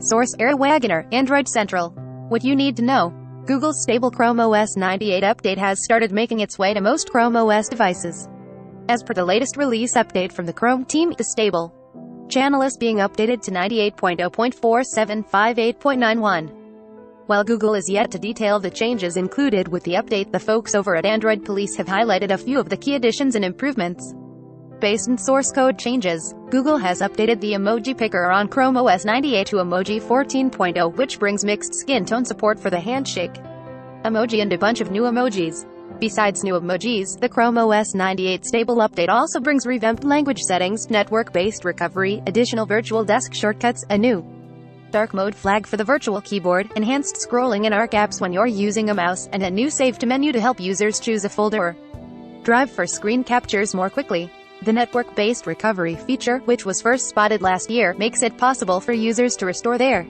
Source: Wagoner, Android Central. What you need to know. Google's stable Chrome OS 98 update has started making its way to most Chrome OS devices. As per the latest release update from the Chrome team, the stable channel is being updated to 98.0.4758.91. While Google is yet to detail the changes included with the update, the folks over at Android Police have highlighted a few of the key additions and improvements. Based on source code changes, Google has updated the emoji picker on Chrome OS 98 to Emoji 14.0, which brings mixed skin tone support for the handshake emoji and a bunch of new emojis. Besides new emojis, the Chrome OS 98 stable update also brings revamped language settings, network-based recovery, additional virtual desk shortcuts, a new dark mode flag for the virtual keyboard, enhanced scrolling in Arc apps when you're using a mouse, and a new save to menu to help users choose a folder or drive for screen captures more quickly. The network-based recovery feature, which was first spotted last year, makes it possible for users to restore their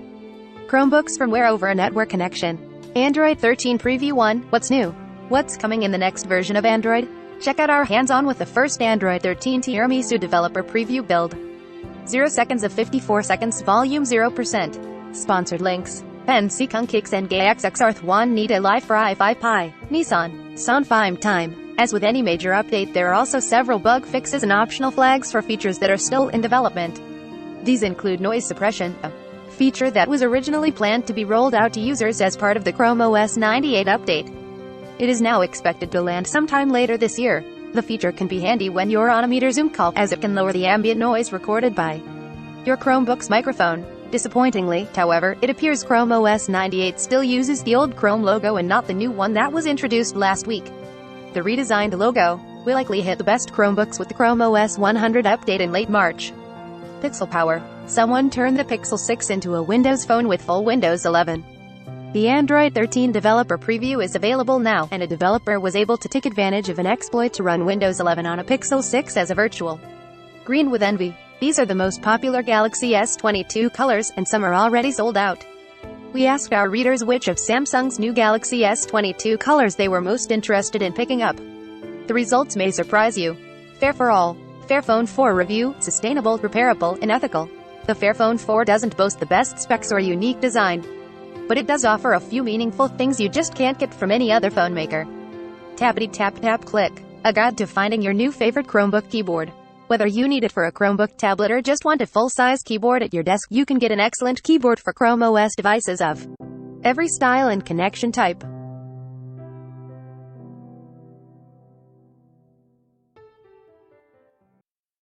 Chromebooks firmware over a network connection. Android 13 Preview 1. What's new? What's coming in the next version of Android? Check out our hands-on with the first Android 13 Tiramisu developer preview build. 0 seconds of 54 seconds, volume 0%. Sponsored links. NC Kung Kicks and Gay XXR Thwan Nita Life for I5 Pi. Nissan. Sonfime Time. As with any major update, there are also several bug fixes and optional flags for features that are still in development. These include noise suppression, a feature that was originally planned to be rolled out to users as part of the Chrome OS 98 update. It is now expected to land sometime later this year. The feature can be handy when you're on a meter Zoom call, as it can lower the ambient noise recorded by your Chromebook's microphone. Disappointingly, however, it appears Chrome OS 98 still uses the old Chrome logo and not the new one that was introduced last week. The redesigned logo will likely hit the best Chromebooks with the Chrome OS 100 update in late March. Pixel Power. Someone turned the Pixel 6 into a Windows phone with full Windows 11. The Android 13 developer preview is available now, and a developer was able to take advantage of an exploit to run Windows 11 on a Pixel 6 as a virtual green with envy. These are the most popular Galaxy S22 colors, and some are already sold out. We asked our readers which of Samsung's new Galaxy S22 colors they were most interested in picking up. The results may surprise you. Fair for all. Fairphone 4 review: sustainable, repairable, and ethical. The Fairphone 4 doesn't boast the best specs or unique design, but it does offer a few meaningful things you just can't get from any other phone maker. Tappity Tap Tap Click. A guide to finding your new favorite Chromebook keyboard. Whether you need it for a Chromebook tablet or just want a full-size keyboard at your desk, you can get an excellent keyboard for Chrome OS devices of every style and connection type.